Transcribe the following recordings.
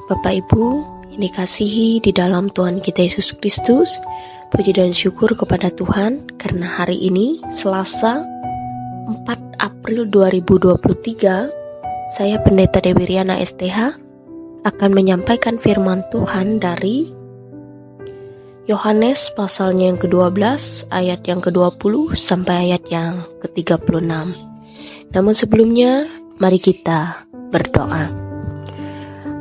Bapak Ibu yang dikasihi di dalam Tuhan kita Yesus Kristus, puji dan syukur kepada Tuhan karena hari ini Selasa 4 April 2023, saya Pendeta Dewi Riana STH akan menyampaikan firman Tuhan dari Yohanes pasalnya yang ke-12 ayat yang ke-20 sampai ayat yang ke-36. Namun sebelumnya mari kita berdoa.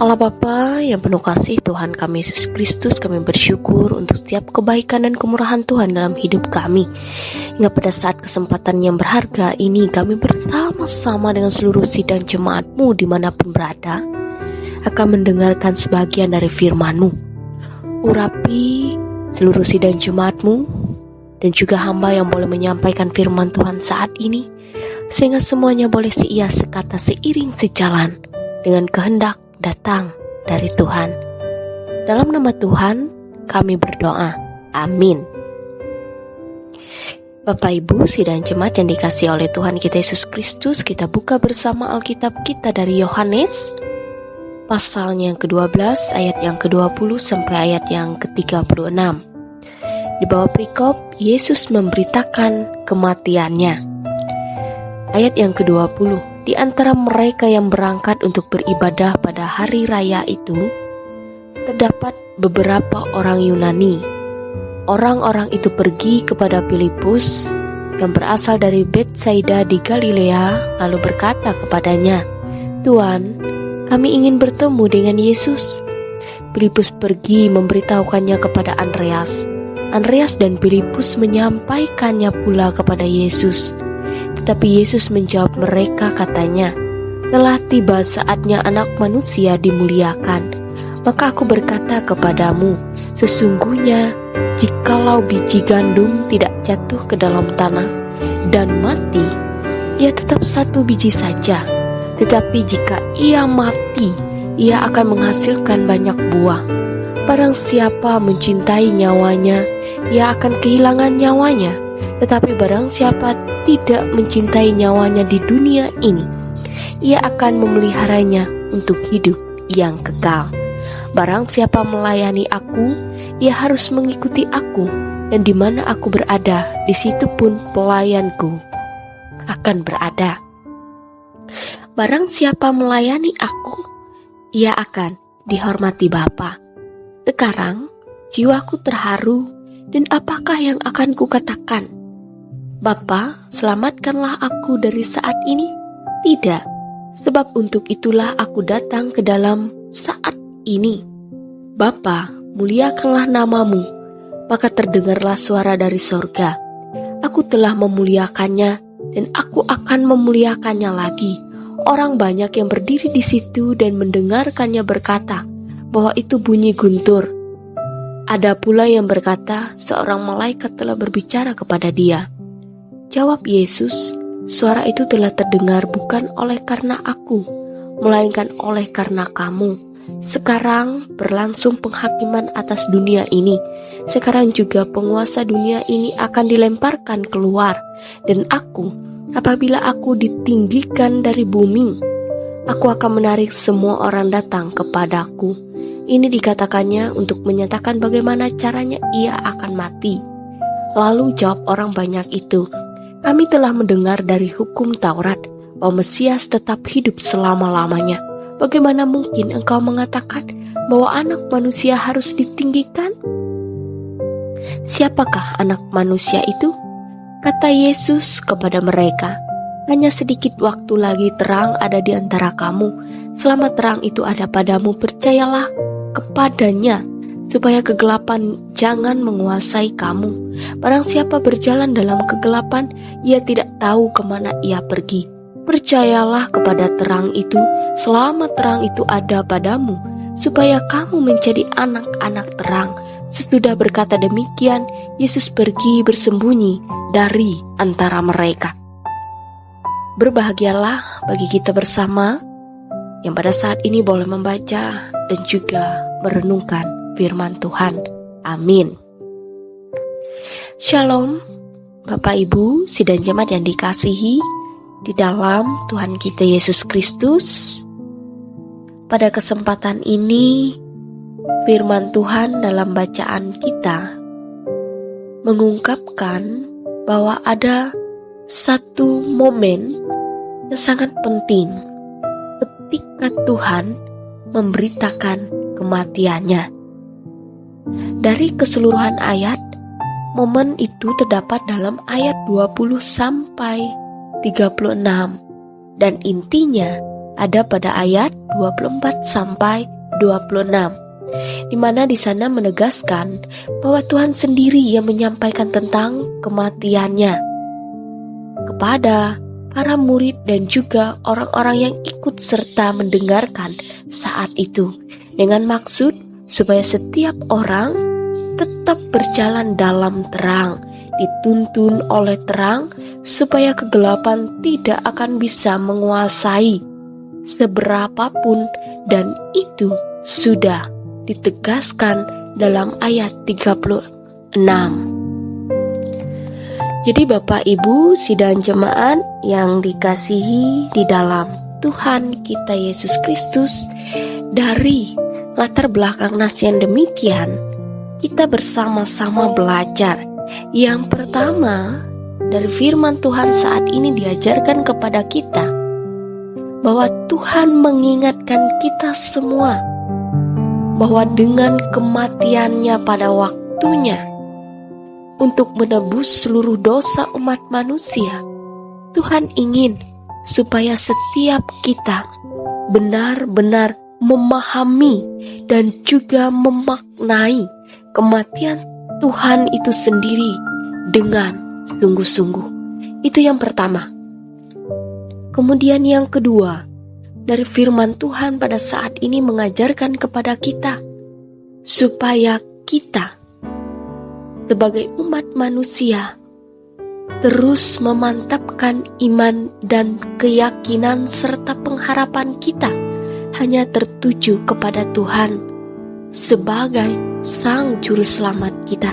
Allah Bapa yang penuh kasih, Tuhan kami Yesus Kristus, kami bersyukur untuk setiap kebaikan dan kemurahan Tuhan dalam hidup kami. Hingga pada saat kesempatan yang berharga ini kami bersama-sama dengan seluruh sidang jemaat-Mu dimanapun berada akan mendengarkan sebagian dari firman-Mu. Urapi seluruh sidang jemaat-Mu dan juga hamba yang boleh menyampaikan firman Tuhan saat ini, sehingga semuanya boleh seia sekata seiring sejalan dengan kehendak datang dari Tuhan. Dalam nama Tuhan kami berdoa, amin. Bapak Ibu sidang jemaat yang dikasihi oleh Tuhan kita Yesus Kristus, kita buka bersama Alkitab kita dari Yohanes pasalnya yang ke-12 ayat yang ke-20 sampai ayat yang ke-36. Di bawah perikop Yesus memberitakan kematiannya. Ayat yang ke-20, di antara mereka yang berangkat untuk beribadah pada hari raya itu, terdapat beberapa orang Yunani. Orang-orang itu pergi kepada Filipus yang berasal dari Betsaida di Galilea, lalu berkata kepadanya, "Tuan, kami ingin bertemu dengan Yesus." Filipus pergi memberitahukannya kepada Andreas. Andreas dan Filipus menyampaikannya pula kepada Yesus. Tetapi Yesus menjawab mereka, katanya, "Telah tiba saatnya Anak Manusia dimuliakan. Maka aku berkata kepadamu, sesungguhnya jikalau biji gandum tidak jatuh ke dalam tanah dan mati, ia tetap satu biji saja. Tetapi jika ia mati, ia akan menghasilkan banyak buah. Barang siapa mencintai nyawanya, ia akan kehilangan nyawanya. Tetapi barang siapa tidak mencintai nyawanya di dunia ini, ia akan memeliharanya untuk hidup yang kekal. Barang siapa melayani aku, ia harus mengikuti aku, dan di mana aku berada, di situ pun pelayanku akan berada. Barang siapa melayani aku, ia akan dihormati Bapa." Sekarang jiwaku terharu, dan apakah yang akan kukatakan? "Bapa, selamatkanlah aku dari saat ini?" Tidak, sebab untuk itulah aku datang ke dalam saat ini. "Bapa, muliakanlah namamu." Maka terdengarlah suara dari sorga, "Aku telah memuliakannya, dan aku akan memuliakannya lagi." Orang banyak yang berdiri di situ dan mendengarkannya berkata bahwa itu bunyi guntur. Ada pula yang berkata seorang malaikat telah berbicara kepada dia. Jawab Yesus, "Suara itu telah terdengar bukan oleh karena aku, melainkan oleh karena kamu. Sekarang berlangsung penghakiman atas dunia ini. Sekarang juga penguasa dunia ini akan dilemparkan keluar. Dan aku, apabila aku ditinggikan dari bumi, aku akan menarik semua orang datang kepadaku." Ini dikatakannya untuk menyatakan bagaimana caranya ia akan mati. Lalu jawab orang banyak itu, "Kami telah mendengar dari hukum Taurat bahwa Mesias tetap hidup selama-lamanya. Bagaimana mungkin engkau mengatakan bahwa Anak Manusia harus ditinggikan?" "Siapakah Anak Manusia itu?" kata Yesus kepada mereka. "Hanya sedikit waktu lagi terang ada di antara kamu. Selama terang itu ada padamu, percayalah kepadanya, supaya kegelapan jangan menguasai kamu. Barang siapa berjalan dalam kegelapan, ia tidak tahu kemana ia pergi. Percayalah kepada terang itu, selama terang itu ada padamu, supaya kamu menjadi anak-anak terang." Sesudah berkata demikian, Yesus pergi bersembunyi dari antara mereka. Berbahagialah bagi kita bersama yang pada saat ini boleh membaca dan juga merenungkan firman Tuhan. Amin. Shalom, Bapak Ibu sidang jemaat yang dikasihi di dalam Tuhan kita Yesus Kristus. pada kesempatan ini firman Tuhan dalam bacaan kita mengungkapkan bahwa ada satu momen yang sangat penting ketika Tuhan memberitakan kematiannya. Dari keseluruhan ayat, momen itu terdapat dalam ayat 20 sampai 36 dan intinya ada pada ayat 24 sampai 26, di mana di sana menegaskan bahwa Tuhan sendiri yang menyampaikan tentang kematiannya kepada para murid dan juga orang-orang yang ikut serta mendengarkan saat itu, dengan maksud supaya setiap orang tetap berjalan dalam terang, dituntun oleh terang, supaya kegelapan tidak akan bisa menguasai seberapapun, dan itu sudah ditegaskan dalam ayat 36. Jadi Bapak Ibu sidang jemaat yang dikasihi di dalam Tuhan kita Yesus Kristus, dari latar belakang nas yang demikian, kita bersama-sama belajar. Yang pertama, dari firman Tuhan saat ini diajarkan kepada kita bahwa Tuhan mengingatkan kita semua bahwa dengan kematiannya pada waktunya untuk menebus seluruh dosa umat manusia, Tuhan ingin supaya setiap kita benar-benar memahami dan juga memaknai kematian Tuhan itu sendiri dengan sungguh-sungguh. Itu yang pertama. Kemudian yang kedua, dari firman Tuhan pada saat ini mengajarkan kepada kita supaya kita sebagai umat manusia terus memantapkan iman dan keyakinan serta pengharapan kita hanya tertuju kepada Tuhan sebagai Sang Juru Selamat kita,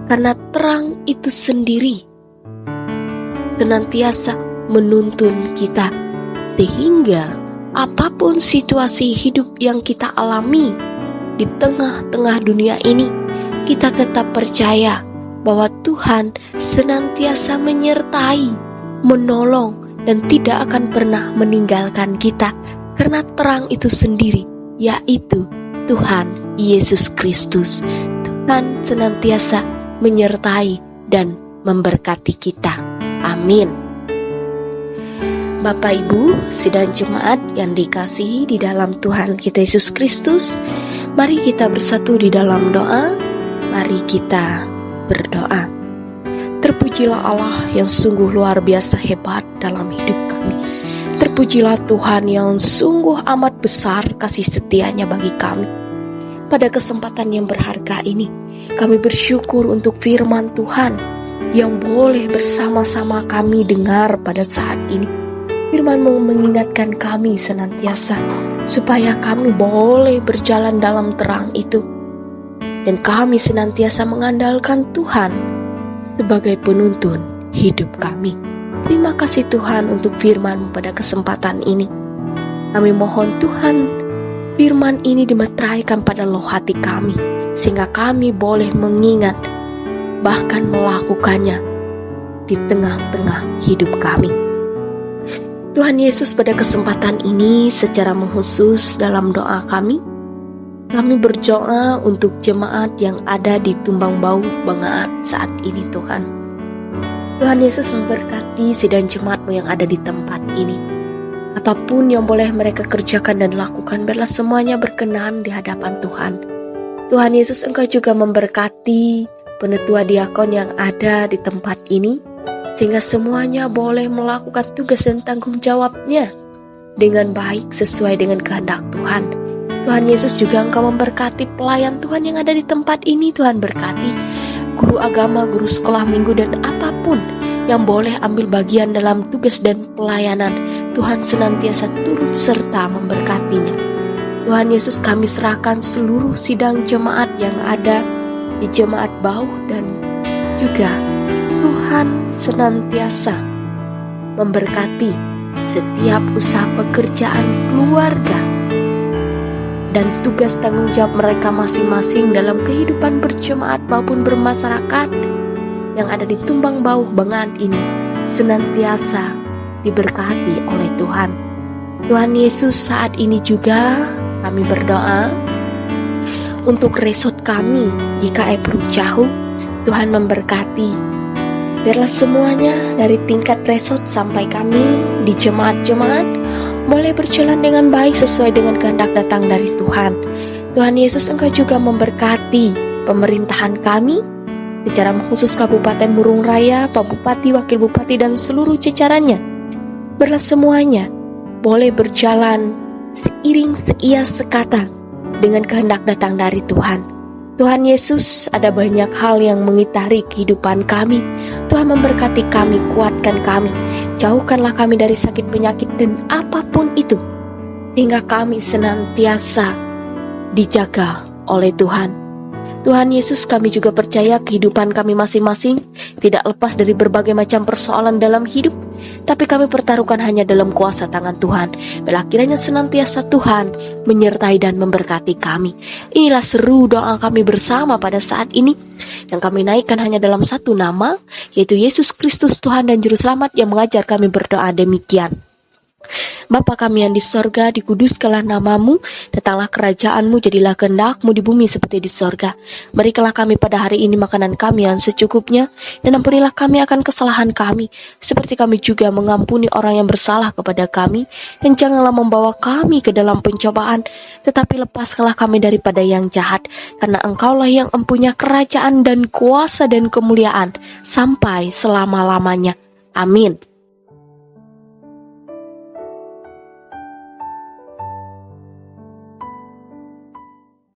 karena terang itu sendiri senantiasa menuntun kita, sehingga apapun situasi hidup yang kita alami di tengah-tengah dunia ini, kita tetap percaya bahwa Tuhan senantiasa menyertai, menolong, dan tidak akan pernah meninggalkan kita, karena terang itu sendiri, yaitu Tuhan Yesus Kristus. Tuhan senantiasa menyertai dan memberkati kita. Amin. Bapak Ibu sidang jemaat yang dikasihi di dalam Tuhan kita Yesus Kristus, mari kita bersatu di dalam doa. Mari kita berdoa. Terpujilah Allah yang sungguh luar biasa hebat dalam hidup kami. Terpujilah Tuhan yang sungguh amat besar kasih setianya bagi kami. Pada kesempatan yang berharga ini, kami bersyukur untuk firman Tuhan yang boleh bersama-sama kami dengar pada saat ini. Firman-Mu mengingatkan kami senantiasa supaya kami boleh berjalan dalam terang itu, dan kami senantiasa mengandalkan Tuhan sebagai penuntun hidup kami. Terima kasih Tuhan untuk firman-Mu pada kesempatan ini. Kami mohon Tuhan, firman ini dimeteraikan pada loh hati kami, sehingga kami boleh mengingat, bahkan melakukannya di tengah-tengah hidup kami. Tuhan Yesus, pada kesempatan ini secara mengkhusus dalam doa kami berdoa untuk jemaat yang ada di Tumbang Bau Bangaat saat ini Tuhan. Tuhan Yesus memberkati sidang jemaat-Mu yang ada di tempat ini. Apapun yang boleh mereka kerjakan dan lakukan, biarlah semuanya berkenan di hadapan Tuhan. Tuhan Yesus, Engkau juga memberkati penetua diakon yang ada di tempat ini, sehingga semuanya boleh melakukan tugas dan tanggung jawabnya dengan baik sesuai dengan kehendak Tuhan. Tuhan Yesus juga Engkau memberkati pelayan Tuhan yang ada di tempat ini. Tuhan berkati guru agama, guru sekolah minggu, dan apapun yang boleh ambil bagian dalam tugas dan pelayanan. Tuhan senantiasa turut serta memberkatinya. Tuhan Yesus, kami serahkan seluruh sidang jemaat yang ada di Jemaat Bau, dan juga Tuhan senantiasa memberkati setiap usaha pekerjaan keluarga dan tugas tanggung jawab mereka masing-masing dalam kehidupan berjemaat maupun bermasyarakat yang ada di Tumbang Bauh Bengan ini senantiasa diberkati oleh Tuhan. Tuhan Yesus, saat ini juga kami berdoa untuk resort kami GKI Puruk Jauh. Tuhan memberkati. Biarlah semuanya dari tingkat resort sampai kami di jemaat-jemaat boleh berjalan dengan baik sesuai dengan kehendak datang dari Tuhan. Tuhan Yesus, Engkau juga memberkati pemerintahan kami, secara khusus Kabupaten Murung Raya, Pak Bupati, Wakil Bupati, dan seluruh jajarannya. Biarlah semuanya boleh berjalan seiring seia sekata dengan kehendak datang dari Tuhan. Tuhan Yesus, ada banyak hal yang mengitari kehidupan kami. Tuhan memberkati kami, kuatkan kami, jauhkanlah kami dari sakit penyakit dan apapun itu, hingga kami senantiasa dijaga oleh Tuhan. Tuhan Yesus, kami juga percaya kehidupan kami masing-masing tidak lepas dari berbagai macam persoalan dalam hidup, tapi kami pertaruhkan hanya dalam kuasa tangan Tuhan. Bila kiranya senantiasa Tuhan menyertai dan memberkati kami. Inilah seru doa kami bersama pada saat ini, yang kami naikkan hanya dalam satu nama, yaitu Yesus Kristus Tuhan dan Juru Selamat, yang mengajar kami berdoa demikian. Bapa kami yang di sorga, dikuduskanlah namamu, datanglah kerajaanmu, jadilah kehendak-mu di bumi seperti di sorga. Berikanlah kami pada hari ini makanan kami yang secukupnya, dan ampunilah kami akan kesalahan kami, seperti kami juga mengampuni orang yang bersalah kepada kami. Dan janganlah membawa kami ke dalam pencobaan, tetapi lepaskanlah kami daripada yang jahat, karena Engkaulah yang empunya kerajaan dan kuasa dan kemuliaan sampai selama-lamanya. Amin.